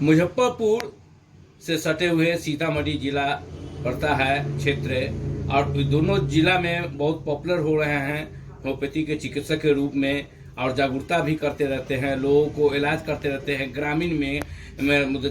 मुजफ्फरपुर से सटे हुए सीतामढ़ी जिला पड़ता है क्षेत्र, और दोनों जिला में बहुत पॉपुलर हो रहे हैं होम्योपैथी के चिकित्सक के रूप में, और जागरूकता भी करते रहते हैं, लोगों को इलाज करते रहते हैं। ग्रामीण में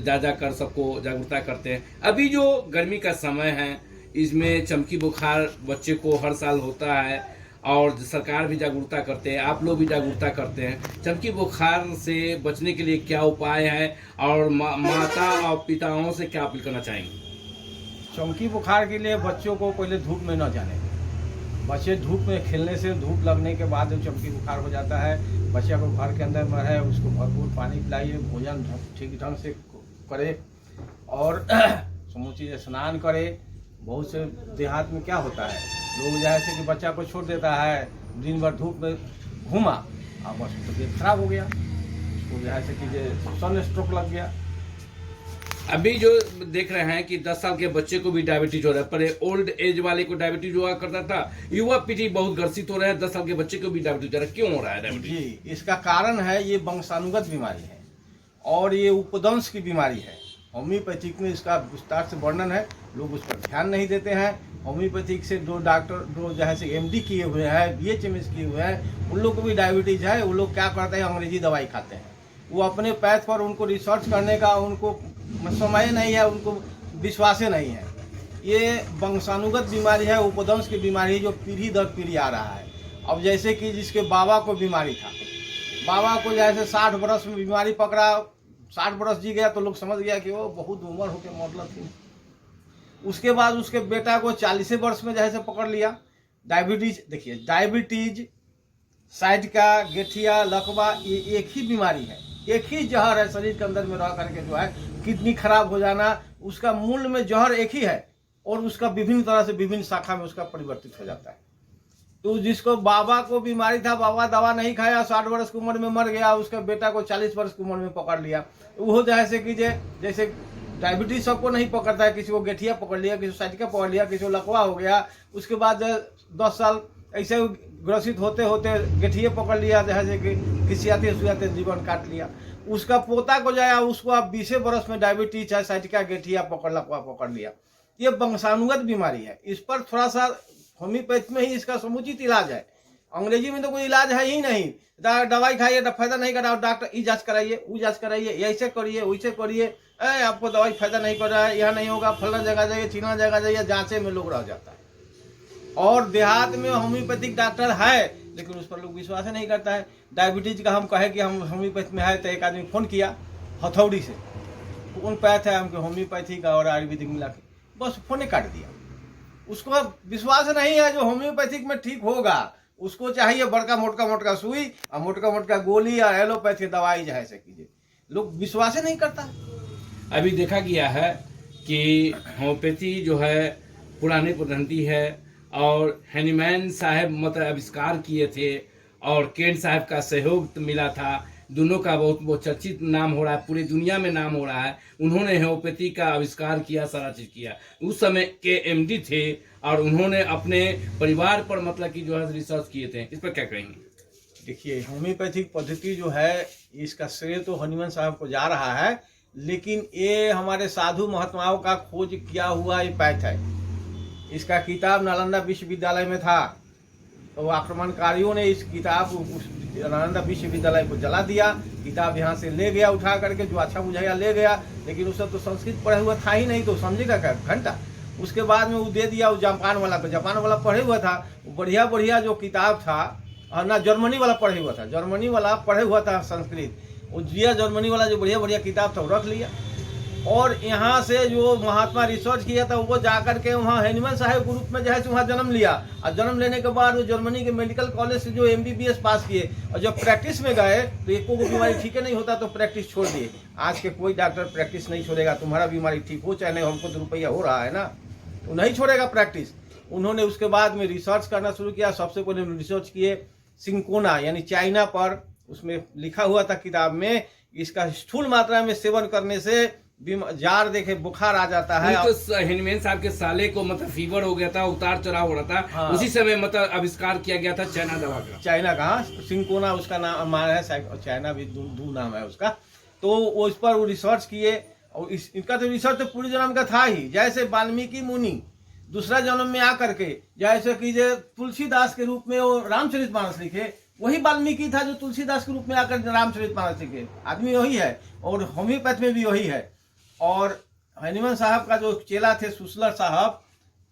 जा कर सबको जागरूकता करते हैं। अभी जो गर्मी का समय है इसमें चमकी बुखार बच्चे को हर साल होता है, और सरकार भी जागरूकता करते हैं, आप लोग भी जागरूकता करते हैं। चमकी बुखार से बचने के लिए क्या उपाय है, और माता और पिताओं से क्या अपील करना चाहेंगे? चमकी बुखार के लिए बच्चों को पहले धूप में न जाने। बच्चे धूप में खेलने से धूप लगने के बाद चमकी बुखार हो जाता है। बच्चे को घर के अंदर में है, उसको भरपूर पानी पिलाइए, भोजन ठीक ढंग से करे, और समूची स्नान करे। बहुत से देहात में क्या होता है, लोग जैसे कि बच्चा को छोड़ देता है, दिन भर धूप में घूमा और बस तबीयत खराब हो गया, उसको जैसे कि सन स्ट्रोक लग गया। अभी जो देख रहे हैं कि 10 साल के बच्चे को भी डायबिटीज हो रहा है, पर ओल्ड एज वाले को डायबिटीज हुआ करता था, युवा पीढ़ी बहुत ग्रसित हो रहा है, 10 साल के बच्चे को भी डायबिटीज हो रहा है। क्यों हो रहा है डायबिटीज? जी, इसका कारण है ये वंशानुगत बीमारी है और ये उपदंश की बीमारी है। होम्योपैथिक में इसका विस्तार से वर्णन है, लोग उस पर ध्यान नहीं देते हैं। होम्योपैथिक से दो जैसे MD किए हुए हैं, BHMS किए हुए हैं, उन लोग को भी डायबिटीज है। वो लोग क्या करते हैं, अंग्रेजी दवाई खाते हैं। वो अपने पैथ पर उनको रिसर्च करने का उनको समय नहीं है, उनको विश्वास नहीं है। ये वंशानुगत बीमारी है, उपदंश की बीमारी है, जो पीढ़ी दर पीढ़ी आ रहा है। अब जैसे कि जिसके बाबा को बीमारी था, बाबा को जैसे 60 बरस में बीमारी पकड़ा, 60 बरस जी गया तो लोग समझ गया कि वो बहुत उम्र होकर मरल थी। उसके बाद उसके बेटा को 40 वर्ष में जैसे पकड़ लिया। डायबिटीज देखिए, डायबिटीज, साइड का गेठिया, लकवा, ये एक ही बीमारी है, एक ही जहर है शरीर के अंदर में रह करके जो है किडनी खराब हो जाना, उसका मूल में जहर एक ही है, और उसका विभिन्न तरह से विभिन्न शाखा में उसका परिवर्तित हो जाता है। तो जिसको बाबा को बीमारी था, बाबा दवा नहीं खाया, 60 वर्ष की उम्र में मर गया, उसका बेटा को 40 वर्ष की उम्र में पकड़ लिया। वो जैसे कि जैसे डायबिटीज सबको नहीं पकड़ता है, किसी को गेठिया पकड़ लिया, किसी को साइटिका पकड़ लिया, किसी को लकवा हो गया, उसके बाद 10 साल ऐसे ग्रसित होते होते गेठिए पकड़ लिया, जैसे कि खिसियाते सुयाते जीवन काट लिया। उसका पोता को जाया, उसको आप 20 बरस में डायबिटीज है, साइटिका, गेठिया पकड़, लकवा पकड़ लिया। ये वंशानुगत बीमारी है। इस पर थोड़ा सा होम्योपैथी में ही इसका समुचित इलाज है। अंग्रेजी में तो कोई इलाज है ही नहीं। दवाई खाइए तो फायदा नहीं कर रहा, डॉक्टर ई जांच कराइए, वो जांच कराइए, ऐसे करिए, वैसे करिए, आपको दवाई फायदा नहीं कर रहा है, यह नहीं होगा, फलना जगह जाइए, चिना जगह जाइए, जांचे में लोग रह जाता है। और देहात में होम्योपैथिक डॉक्टर है, लेकिन उस पर लोग विश्वास नहीं करता है। डायबिटीज का हम कहे कि हम होम्योपैथी में है, तो एक आदमी फोन किया हथौड़ी से, कौन पैथ है हमको, होम्योपैथी का और आयुर्वेदिक मिला के, बस फोन काट दिया। उसको विश्वास नहीं है जो होम्योपैथिक में ठीक होगा। उसको चाहिए बड़का मोटका सुई और मोटका गोली और एलोपैथी दवाई जैसे कीजिए, लोग विश्वास नहीं करता। अभी देखा गया है कि होम्योपैथी जो है पुरानी पद्धति है, और हैनीमैन साहब मतलब आविष्कार किए थे, और केंट साहब का सहयोग मिला था। दोनों का बहुत चर्चित नाम हो रहा है, पूरी दुनिया में नाम हो रहा है। उन्होंने होम्योपैथी का आविष्कार किया, सारा चीज किया। उस समय के MD थे, और उन्होंने अपने परिवार पर मतलब कि जो है रिसर्च किए थे। इस पर क्या कहेंगे? देखिए, होम्योपैथिक पद्धति जो है, इसका श्रेय तो हनीमैन साहब को जा रहा है, लेकिन ये हमारे साधु महात्माओं का खोज किया हुआ ये पैथ है। इसका किताब नालंदा विश्वविद्यालय में था, तो आक्रमणकारियों ने इस किताब नालंदा विश्वविद्यालय को जला दिया। किताब यहाँ से ले गया उठा करके, जो अच्छा बुझाया ले गया, लेकिन उस सब तो संस्कृत पढ़े हुआ था ही नहीं, तो समझेगा क्या घंटा। उसके बाद में वो दे दिया जापान वाला को। जापान वाला पढ़े हुआ था, बढ़िया जो किताब था, और ना जर्मनी वाला पढ़े हुआ था, जर्मनी वाला पढ़े हुआ था संस्कृत, वो दिया जर्मनी वाला जो बढ़िया किताब था वो रख लिया। और यहाँ से जो महात्मा रिसर्च किया था, वो जाकर के वहाँ हैनीमैन साहब ग्रुप में जो है वहाँ जन्म लिया, और जन्म लेने के बाद वो जर्मनी के मेडिकल कॉलेज से जो MBBS पास किए, और जब प्रैक्टिस में गए तो एक को बीमारी ठीक नहीं होता तो प्रैक्टिस छोड़ दिए। आज के कोई डॉक्टर प्रैक्टिस नहीं छोड़ेगा, तुम्हारा बीमारी ठीक हो चाहे नहीं, हमको तो रुपया हो रहा है ना, तो नहीं छोड़ेगा प्रैक्टिस। उन्होंने उसके बाद में रिसर्च करना शुरू किया। सबसे पहले रिसर्च किए सिंकोना यानी चाइना पर, उसमें लिखा हुआ था किताब में, इसका स्थूल मात्रा में सेवन करने से जार देखे बुखार आ जाता है। तो हैनीमैन साहब के साले को मतलब फीवर हो गया था, उतार चढ़ाव हो रहा था। हाँ। उसी समय मतलब आविष्कार किया गया था चाइना दवा का। चाइना का सिंकोना उसका नाम है, चाइना भी दो नाम है उसका। तो वो इस पर वो रिसर्च किए, और इनका तो रिसर्च तो पूरी जन्म का था ही। जैसे वाल्मीकि मुनि दूसरा जन्म में आकर के जैसे कि जो तुलसीदास के रूप में वो रामचरितमानस लिखे, वही वाल्मीकि था जो तुलसीदास के रूप में आकर रामचरितमानस लिखे। आदमी वही है, और होम्योपैथ में भी वही है। और हनीमन साहब का जो चेला थे सुसलर साहब,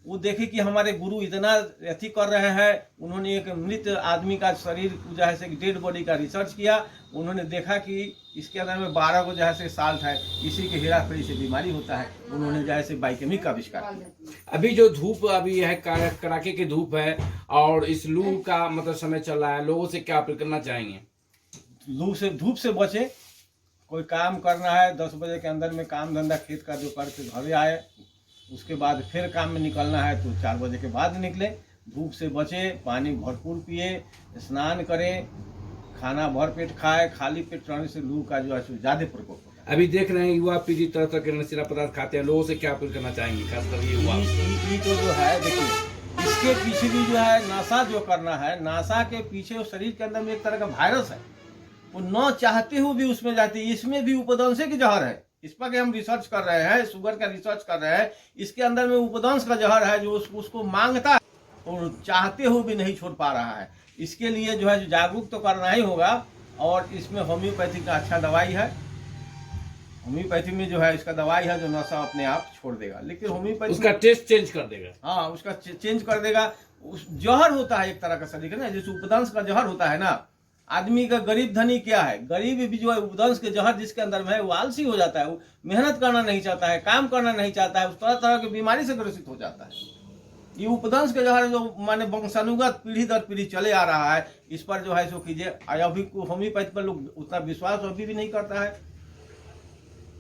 वो देखे कि हमारे गुरु इतना अथी कर रहे हैं, उन्होंने एक मृत आदमी का शरीर जो है से डेड बॉडी का रिसर्च किया। उन्होंने देखा कि इसके अंदर में 12 को जो है से साल्ट है, इसी के हेराफेरी से बीमारी होता है। उन्होंने जो है से बाइकेमिक का आविष्कार किया। अभी जो धूप अभी है कड़ाके की धूप है, और इस लू का मतलब समय चल रहा है, लोगों से क्या अपील करना चाहेंगे? लू से धूप से बचे। कोई काम करना है 10 बजे के अंदर में काम धंधा खेत का जो करके घर आए, उसके बाद फिर काम में निकलना है तो 4 बजे के बाद निकले। धूप से बचे, पानी भरपूर पिए, स्नान करें, खाना भर पेट खाए। खाली पेट रहने से लू का जो है ज्यादा प्रकोप होता है। अभी देख रहे हैं युवा पीढ़ी तरह तरह के नशीला पदार्थ खाते हैं, लोगों से क्या अपील करना चाहेंगे, खासकर ये युवा? ये तो जो है देखिए, इसके पीछे भी जो है नशा जो करना है, नशा के पीछे शरीर के अंदर में एक तरह का वायरस है, वो न चाहते हुए भी उसमें जाती है। इसमें भी उपदंश की जहर है। इस पर हम रिसर्च कर रहे हैं, शुगर का रिसर्च कर रहे हैं। इसके अंदर में उपदंश का जहर है जो उसको मांगता है और चाहते हुए भी नहीं छोड़ पा रहा है। इसके लिए जो है जागरूक तो करना ही होगा। और इसमें होम्योपैथी का अच्छा दवाई है। होम्योपैथी में जो है इसका दवाई है जो नशा अपने आप छोड़ देगा। लेकिन होम्योपैथी उसका टेस्ट चेंज कर देगा। हाँ, उसका चेंज कर देगा। उस जहर होता है एक तरह का शरीर का ना, जैसे उपदंश का जहर होता है ना। आदमी का गरीब धनी क्या है, गरीब भी जो है उपदंश के जहर जिसके अंदर में है वो आलसी हो जाता है, वो मेहनत करना नहीं चाहता है, काम करना नहीं चाहता है, उस तरह तरह की बीमारी से ग्रसित हो जाता है। ये उपदंश के जहर जो माने वंशानुगत पीढ़ी दर पीढ़ी चले आ रहा है, इस पर जो है सो कीजिए। अभी होम्योपैथ पर लोग उतना विश्वास अभी भी नहीं करता है।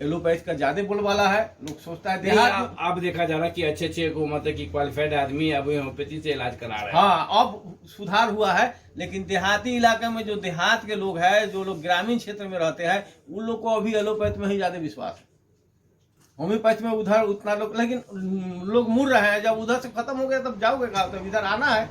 एलोपैथ का ज्यादा बोलबाला है, लोग सोचता है देहात। अब देखा जा रहा है कि अच्छे मतलब की क्वालिफाइड आदमी अब होम्योपैथी से इलाज करा रहे हैं। हाँ, अब सुधार हुआ है। लेकिन देहाती इलाके में जो देहात के लोग हैं, जो लोग ग्रामीण क्षेत्र में रहते हैं, उन लोग को अभी एलोपैथ में ही ज्यादा विश्वास है। होम्योपैथ में उधर उतना लोग, लेकिन लोग मुड़ रहे हैं। जब उधर से खत्म हो गया तब जाओगे कहाँ, तब इधर आना है।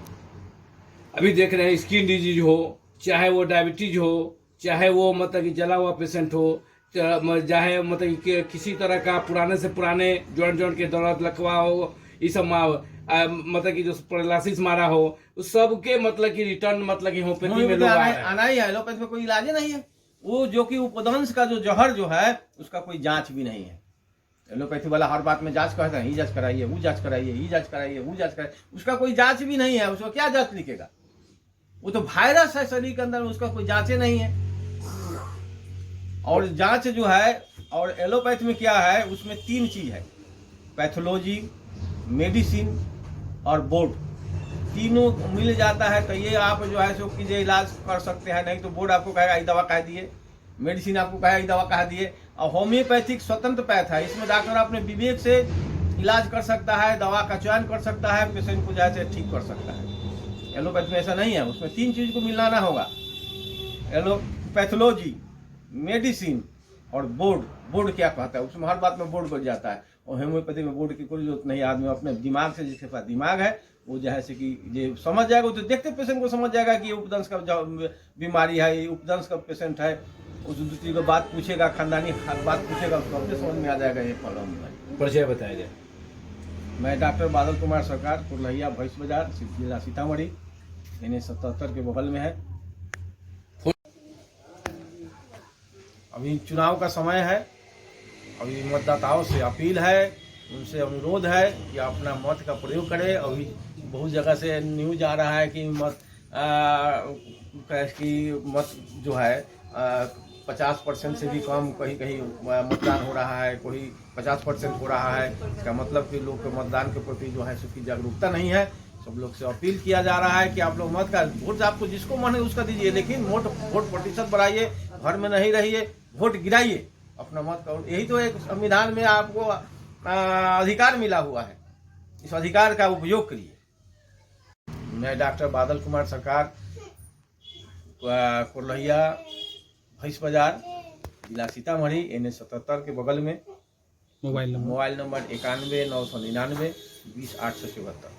अभी देख रहे हैं स्किन डिजीज हो, चाहे वो डायबिटीज हो, चाहे वो मतलब कि जला हुआ पेशेंट हो, चाहे मतलब कि किसी तरह का पुराने से पुराने जॉइंट के दर्द लकवा हो, ये सब मतलब कि जो पैरालिसिस मारा हो, उस सब के मतलब कि रिटर्न मतलब कि होम्योपैथी में लोग आना ही है। एलोपैथ में कोई इलाज नहीं है। वो जो कि उपदंश का जो जहर जो है उसका कोई जांच भी नहीं है। एलोपैथी वाला हर बात में जांच करता है, ये जांच कराइए, वो जांच कराइए, ये जांच कराइए, वो जांच कराइए। उसका कोई जांच भी नहीं है। उसको क्या जांच लिखेगा? वो तो वायरस है शरीर के अंदर, उसका कोई जांचे नहीं है। और जांच जो है, और एलोपैथ में क्या है, उसमें 3 चीज है, पैथोलॉजी, मेडिसिन और बोर्ड। तीनों मिल जाता है तो ये आप जो है सो कीजिए, इलाज कर सकते हैं। नहीं तो बोर्ड आपको कहेगा ये दवा कह दिए, मेडिसिन आपको कहेगा ये दवा कह दिए। और होम्योपैथिक स्वतंत्र पैथ है, इसमें डॉक्टर अपने विवेक से इलाज कर सकता है, दवा का चयन कर सकता है, पेशेंट को जैसे ठीक कर सकता है। एलोपैथ में ऐसा नहीं है। उसमें 3 चीज को मिलाना होगा, पैथोलॉजी, मेडिसिन और बोर्ड। बोर्ड क्या कहता है, उसमें हर बात में बोर्ड बच जाता है। और होम्योपैथी में बोर्ड की कोई जरूरत नहीं। आदमी अपने दिमाग से, जिसके पास दिमाग है वो जो है से कि ये समझ जाएगा, तो देखते पेशेंट को समझ जाएगा कि ये उपदंश का बीमारी है, ये उपदंश का पेशेंट है। उस दूसरी को बात पूछेगा, खानदानी बात पूछेगा, उसको अपने समझ में आ जाएगा ये प्रॉब्लम है। परिचय बताया जाए। मैं डॉक्टर बादल कुमार सरकार, कुरलहिया, भैंस बाजार, जिला सीतामढ़ी, NH 77 के बगल में है। अभी चुनाव का समय है। अभी मतदाताओं से अपील है, उनसे अनुरोध है कि अपना मत का प्रयोग करें। अभी बहुत जगह से न्यूज आ रहा है कि मत जो है 50% से भी कम कहीं कहीं मतदान हो रहा है, कोई 50% हो रहा है। इसका मतलब कि लोग के मतदान के प्रति जो है उसकी जागरूकता नहीं है। सब लोग से अपील किया जा रहा है कि आप लोग मत का वोट, आपको जिसको मन है उसका दीजिए, लेकिन वोट प्रतिशत बढ़ाइए, घर में नहीं रहिए, वोट गिराइए, अपना मत का। यही तो एक संविधान में आपको अधिकार मिला हुआ है, इस अधिकार का उपयोग करिए। मैं डॉक्टर बादल कुमार सरकार, कुरलहिया, भैंस बाजार, जिला सीतामढ़ी, NH 77 के बगल में। Mobile number 91 999 20 874।